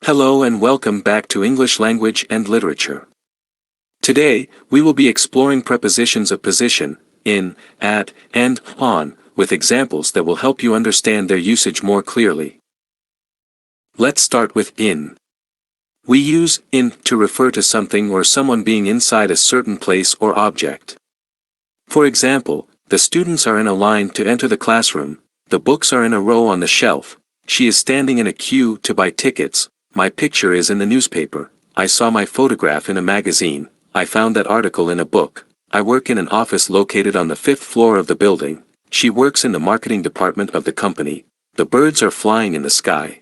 Hello and welcome back to English Language and Literature. Today, we will be exploring prepositions of position, in, at, and on, with examples that will help you understand their usage more clearly. Let's start with in. We use in to refer to something or someone being inside a certain place or object. For example, the students are in a line to enter the classroom, the books are in a row on the shelf, she is standing in a queue to buy tickets, my picture is in the newspaper, I saw my photograph in a magazine, I found that article in a book, I work in an office located on the 5th floor of the building, she works in the marketing department of the company, the birds are flying in the sky.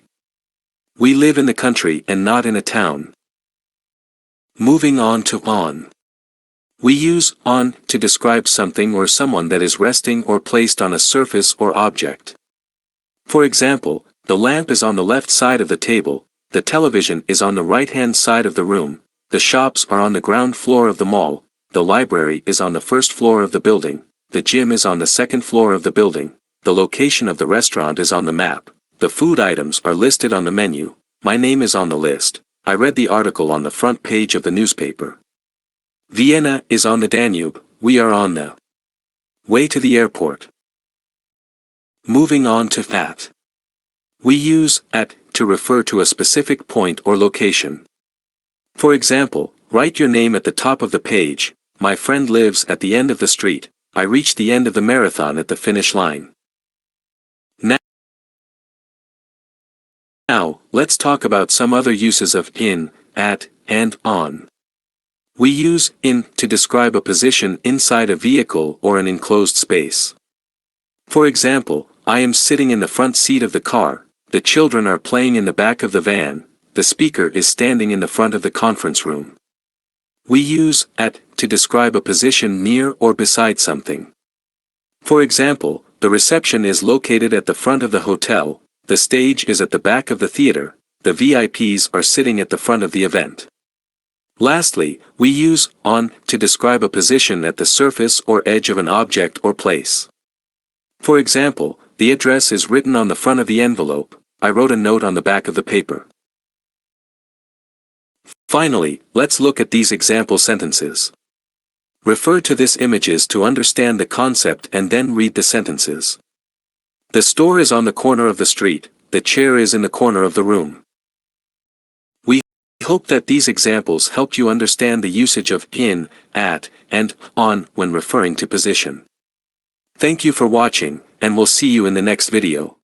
We live in the country and not in a town. Moving on to on. We use on to describe something or someone that is resting or placed on a surface or object. For example, the lamp is on the left side of the table, the television is on the right-hand side of the room, the shops are on the ground floor of the mall, the library is on the first floor of the building, the gym is on the second floor of the building, the location of the restaurant is on the map, the food items are listed on the menu, my name is on the list, I read the article on the front page of the newspaper. Vienna is on the Danube, we are on the way to the airport. Moving on to at. We use at to refer to a specific point or location. For example, write your name at the top of the page, my friend lives at the end of the street, I reached the end of the marathon at the finish line. Now, let's talk about some other uses of in, at, and on. We use in to describe a position inside a vehicle or an enclosed space. For example, I am sitting in the front seat of the car, the children are playing in the back of the van, the speaker is standing in the front of the conference room. We use at to describe a position near or beside something. For example, the reception is located at the front of the hotel, the stage is at the back of the theater, the VIPs are sitting at the front of the event. Lastly, we use on to describe a position at the surface or edge of an object or place. For example, the address is written on the front of the envelope, I wrote a note on the back of the paper. Finally, let's look at these example sentences. Refer to these images to understand the concept and then read the sentences. The store is on the corner of the street, the chair is in the corner of the room. We hope that these examples helped you understand the usage of in, at, and on when referring to position. Thank you for watching, and we'll see you in the next video.